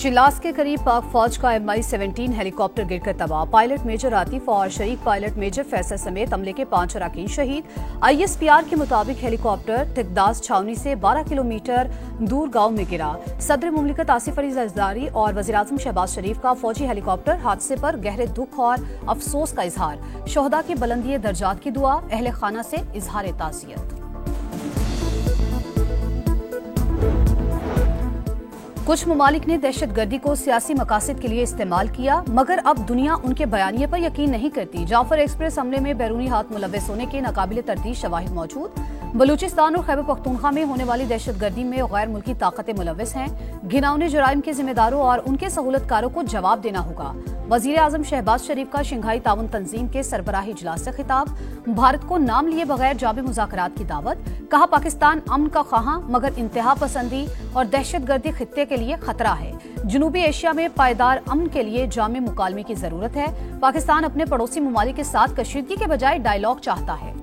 शिलास के करीब पाक फौज का MI-17 हेलीकॉप्टर गिरकर तबाह। पायलट मेजर आतिफ और शरीक पायलट मेजर फैसल समेत अमले के 5 अरकान शहीद। ISPR के मुताबिक हेलीकॉप्टर तिकदास छावनी से 12 किलोमीटर दूर गांव में गिरा। सदर मुमलिकत आसिफ अली जरदारी और वज़ीर-ए-आज़म शहबाज शरीफ का फौजी हेलीकॉप्टर हादसे पर गहरे दुख और अफसोस का इजहार। शोहदा की बुलंदी दर्जात की दुआ, अहले खाना से इजहार ताज़ियत। कुछ ममालिक ने दहशतगर्दी को सियासी मकासद के लिए इस्तेमाल किया, मगर अब दुनिया उनके बयानिए पर यकीन नहीं करती। जाफर एक्सप्रेस हमले में बैरूनी हाथ मुलव्वस होने के नाकाबिले तरदीद शवाहिद मौजूद। बलूचिस्तान और खैबर पख्तूनख्वा में होने वाली दहशतगर्दी में गैर मुल्की ताकतें मुलव्वस हैं। घिनौने जुराइम के जिम्मेदारों और उनके सहूलतकारों को जवाब देना होगा। वज़ीर-ए-आज़म शहबाज शरीफ का शंघाई ताउन तंजीम के सरबराही इजलास से खिताब। भारत को नाम लिए बगैर जामे मुज़ाकरात की दावत। कहा, पाकिस्तान अमन का ख्वाहां मगर इंतहा पसंदी और दहशतगर्दी खित्ते के लिए खतरा है। जनूबी एशिया में पायदार अमन के लिए जामे मुकालमे की जरूरत है। पाकिस्तान अपने पड़ोसी ममालिक के साथ कशीदगी के बजाय डायलॉग चाहता है।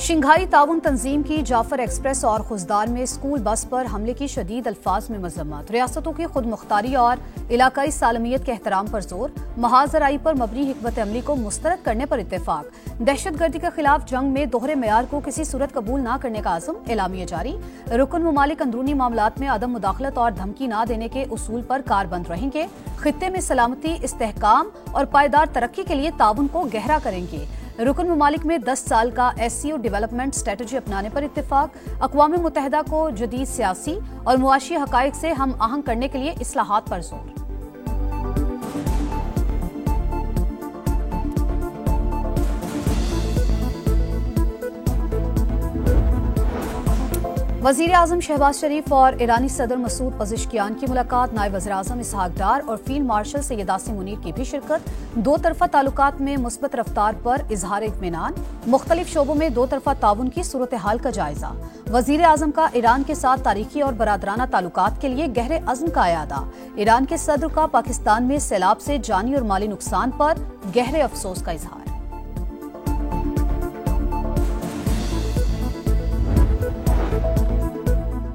शंघाई ताउन तंजीम की जाफर एक्सप्रेस और खुजदार में स्कूल बस पर हमले की शदीद अल्फाज में मजम्मत। रियासतों की खुद मुख्तारी और इलाकाई सालमियत के एहतराम पर जोर। महाजराई पर मबनी हिकमत अमली को मुस्तरद करने पर इत्तेफाक। दहशतगर्दी के खिलाफ जंग में दोहरे मेयार को किसी सूरत कबूल न करने का आज़म। एलामिया जारी। रुकन ममालिक अंदरूनी मामलात में अदम मुदाखलत और धमकी न देने के उसूल पर कारबंद रहेंगे। खित्ते में सलामती, इस्तेहकाम और पायदार तरक्की के लिए ताउन को गहरा करेंगे। रुकन ममालिक में 10 साल का SCO डेवलपमेंट स्ट्रेटजी अपनाने पर इत्तेफाक। अक़वाम मुत्तहिदा को जदीद सियासी और मुआशी हक़ाइक़ से हम आहंग करने के लिए इस्लाहात पर जोर। वज़ीर-ए-आज़म शहबाज शरीफ और ईरानी सदर मसूद पज़ेश्कियान की मुलाकात। नायब वज़ीर-ए-आज़म इसहाक डार और फील्ड मार्शल सैयद आसिम मुनीर की भी शिरकत। दो तरफा ताल्लुकात में मुस्बत रफ्तार पर इजहार इत्मीनान। मुख्तलिफ शोबों में दो तरफा ताउन की सूरत हाल का जायजा। वज़ीर-ए-आज़म का ईरान के साथ तारीखी और बरादराना ताल्लुकात के लिए गहरे अज़्म का अयादा। ईरान के सदर का पाकिस्तान में सैलाब से जानी और माली नुकसान पर गहरे अफसोस का इजहार।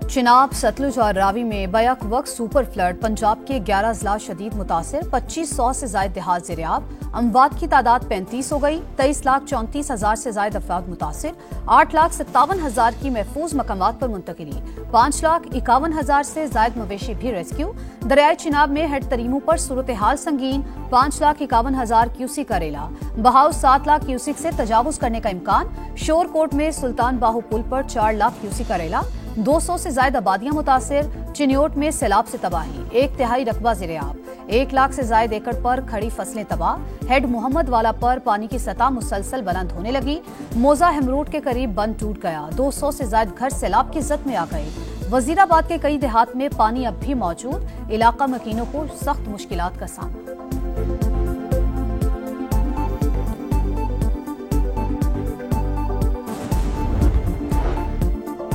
चिनाब, सतलुज और रावी में बैक वक्त सुपर फ्लड। पंजाब के 11 अजला शदीद मुतासिर। 2500 से ज्यादा देहात ज़ेरियाब। अमवात की तादाद 35 हो गई। 23,34,000 से ज्यादा अफराद मुतासिर। 8,57,000 की महफूज मकामात पर मुंतकिली। 5,51,000 से ज्यादा मवेशी भी रेस्क्यू। दरियाए चिनाब में हेड तरीमों पर सूरत हाल संगीन। 5,51,000 क्यूसिक का रेला। बहाव 7 लाख क्यूसिक से तजावुज करने का इम्कान। शोरकोट में सुल्तान बाहू पुल पर 4 लाख क्यूसिक का रेला। 200 से ज्यादा आबादियां मुतासिर। चिन्योट में सैलाब से तबाही। 1/3 रकबा ज़ेरियाब। 1 लाख से ज्यादा एकड़ पर खड़ी फसलें तबाह। हेड मोहम्मद वाला पर पानी की सतह मुसलसल बुलंद होने लगी। मोजा हेमरोड के करीब बंद टूट गया। 200 से ज्यादा घर सैलाब की जद में आ गए। वजीराबाद के कई देहात में पानी अब भी मौजूद। इलाका मकीनों को सख्त मुश्किलात का सामना।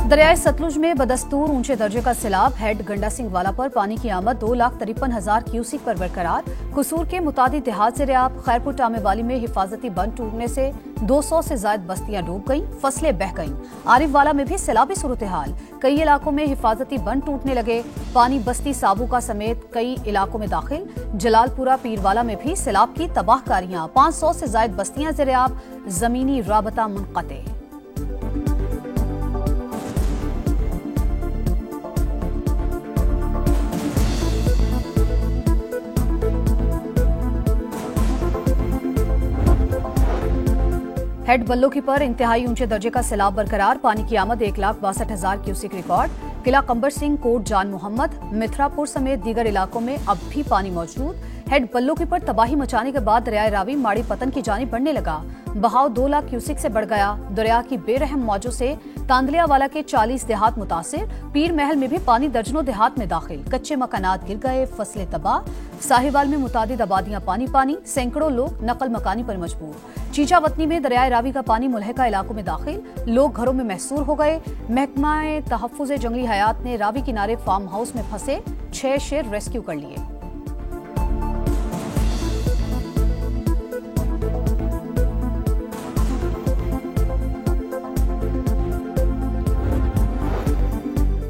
दरियाए सतलुज में बदस्तूर ऊंचे दर्जे का सैलाब। हेड गंडा सिंह वाला पर पानी की आमद 2,53,000 क्यूसिक पर बरकरार। कसूर के मुतादिद देहात ज़ेरियाब। खैरपुर टामे वाली में हिफाजती बंद टूटने से 200 से ज्यादा बस्तियां डूब गईं, फसलें बह गईं। आरिफ वाला में भी सैलाबी सूरत हाल। कई इलाकों में हिफाजती बंद टूटने लगे। पानी बस्ती साबुका समेत कई इलाकों में दाखिल। जलालपुरा पीरवाला में भी सैलाब की तबाहकारियां। 500 से ज्यादा बस्तियां ज़ेरियाब। जमीनी राबता मुनक़ते। हेड बल्लोकी पर इंतहाई ऊंचे दर्जे का सैलाब बरकरार। पानी की आमद 1,62,000 क्यूसिक रिकॉर्ड। किला कंबर सिंह, कोट जान मोहम्मद, मिथरापुर समेत दीगर इलाकों में अब भी पानी मौजूद। हेड बल्लोकी पर तबाही मचाने के बाद दरियाए रावी माड़ी पतन की जानिब बढ़ने लगा। बहाव 2 लाख क्यूसिक से बढ़ गया। दरिया की बेरहम मौजों से तांदलिया वाला के 40 देहात मुतासिर। पीर महल में भी पानी दर्जनों देहात में दाखिल। कच्चे मकानात गिर गए, फसलें तबाह। साहिवाल में मुतादिद आबादियां पानी पानी। सैकड़ों लोग नकल मकानी पर मजबूर। चीचावतनी में दरियाए रावी का पानी मुलहका इलाकों में दाखिल। लोग घरों में महसूर हो गए। महकमा तहफ्फुज़ जंगली हयात ने रावी किनारे फार्म हाउस में फंसे 6 शेर रेस्क्यू कर लिए।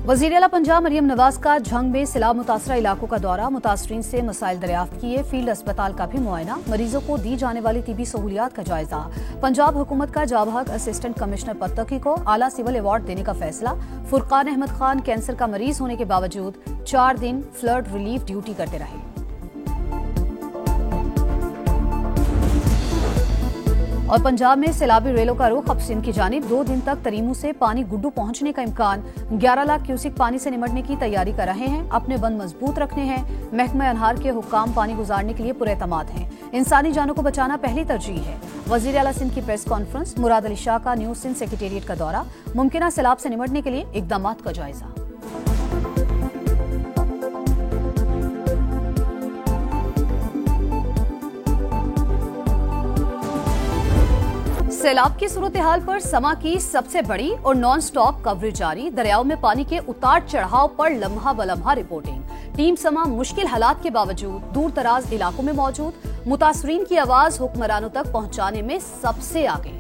वज़ीर आला पंजाब मरियम नवाज का झंग में सैलाब मुतासरा इलाकों का दौरा, मुतासरीन से मसाइल दरियाफ्त किए, फील्ड अस्पताल का भी मुआयना, मरीजों को दी जाने वाली तिबी सहूलियात का जायजा। पंजाब हुकूमत का जाबहक असिस्टेंट कमिश्नर पत्तकी को आला सिविल अवार्ड देने का फैसला। फुरकान अहमद खान कैंसर का मरीज होने के बावजूद 4 दिन फ्लड रिलीफ ड्यूटी करते रहे। और पंजाब में सैलाबी रेलों का रुख अब सिंध की जानिब, 2 दिन तक तरीमू से पानी गुड्डू पहुंचने का इम्कान। 11 लाख क्यूसिक पानी से निमटने की तैयारी कर रहे हैं, अपने बंद मजबूत रखने हैं। महकमा अनहार के हुक्काम पानी गुजारने के लिए पुरएतमाद हैं। इंसानी जानों को बचाना पहली तरजीह है। वज़ीर आला सिंध की प्रेस कॉन्फ्रेंस, मुराद अली शाह का न्यू सिंध सेक्रेटेरिएट का दौरा, मुमकिना सैलाब से निमटने के लिए इकदामात का जायजा। सैलाब की सूरत हाल पर समा की सबसे बड़ी और नॉन स्टॉप कवरेज जारी। दरियाओं में पानी के उतार चढ़ाव पर लम्हा बलम्हा रिपोर्टिंग। टीम समा मुश्किल हालात के बावजूद दूर दराज इलाकों में मौजूद, मुतासरीन की आवाज हुक्मरानों तक पहुंचाने में सबसे आगे।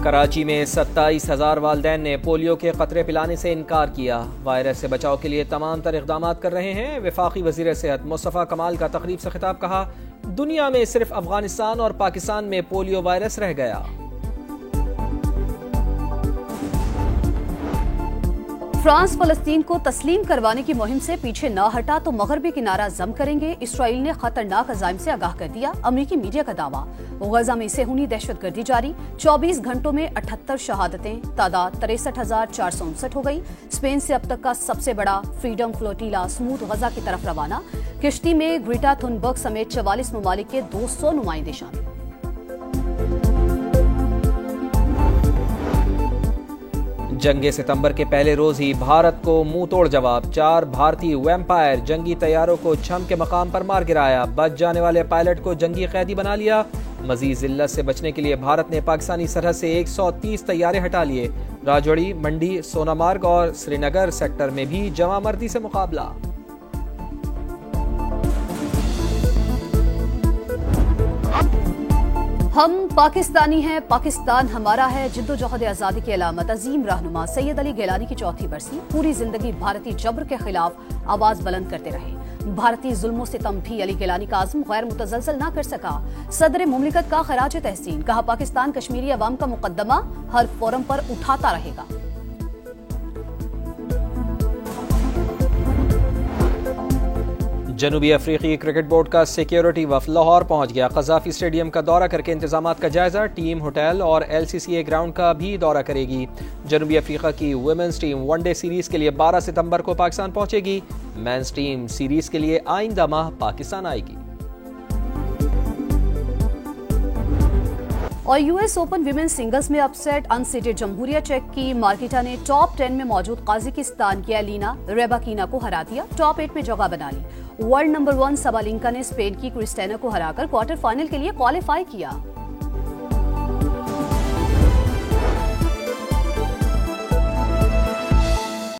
कराची में 27,000 वालिदैन ने पोलियो के खतरे पिलाने से इनकार किया। वायरस से बचाव के लिए तमाम तर इक़दाम कर रहे हैं। वफाकी वज़ीर सेहत मुस्तफ़ा कमाल का तकरीब से खिताब, कहा दुनिया में सिर्फ अफगानिस्तान और पाकिस्तान में पोलियो वायरस रह गया। फ्रांस फलस्तीन को तस्लीम करवाने की मुहिम से पीछे न हटा तो मगरबी किनारा जम करेंगे। इसराइल ने खतरनाक अज़ाइम से आगाह कर दिया। अमरीकी मीडिया का दावा, गजा में सेहूनी दहशतगर्दी जारी। 24 घंटों में 78 शहादतें, तादाद 63,459 हो गई। स्पेन से अब तक का सबसे बड़ा फ्रीडम फ्लोटीला स्मूथ गजा की तरफ रवाना। किश्ती में ग्रीटा थुनबर्ग समेत 44 ममालिक के 200 नुमाइंदे शामिल। जंगे सितंबर के पहले रोज ही भारत को मुंह तोड़ जवाब। 4 भारतीय वैम्पायर जंगी तैयारों को छम के मकाम पर मार गिराया। बच जाने वाले पायलट को जंगी कैदी बना लिया। मजीद जिल्लत से बचने के लिए भारत ने पाकिस्तानी सरहद से 130 तैयारे हटा लिए। राजौरी, मंडी, सोनामार्ग और श्रीनगर सेक्टर में भी जमा मर्दी से मुकाबला। हम पाकिस्तानी हैं, पाकिस्तान हमारा है। जिद्दोजहद आज़ादी की अलामत अजीम रहनुमा सैयद अली गिलानी की चौथी बरसी। पूरी जिंदगी भारतीय जबर के खिलाफ आवाज बुलंद करते रहे। भारतीय जुल्मों से तम भी अली गिलानी का आज़म गैर मुतज़लज़ल ना कर सका। सदर मुमलिकत का खराज तहसीन, कहा पाकिस्तान कश्मीरी अवाम का मुकद्दमा हर फोरम पर उठाता रहेगा। जनूबी अफ्रीकी क्रिकेट बोर्ड का सिक्योरिटी वफ्द लाहौर पहुंच गया। कज़ाफी स्टेडियम का दौरा करके इंतजामात का जायजा। टीम होटल और LCCA ग्राउंड का भी दौरा करेगी। जनूबी अफ्रीका की वुमेन्स टीम वनडे सीरीज के लिए 12 सितंबर को पाकिस्तान पहुंचेगी। मेंस टीम सीरीज के लिए आइंदा माह पाकिस्तान आएगी। और US ओपन विमेन सिंगल्स में अपसेट, अनसीटेड जमहूरिया चेक की मार्केटा ने टॉप 10 में मौजूद काज़ाकिस्तान की एलिना रेबाकीना को हरा दिया, टॉप 8 में जगह बना ली। वर्ल्ड नंबर 1 सबालिंका ने स्पेन की क्रिस्टेना को हराकर क्वार्टर फाइनल के लिए क्वालिफाई किया।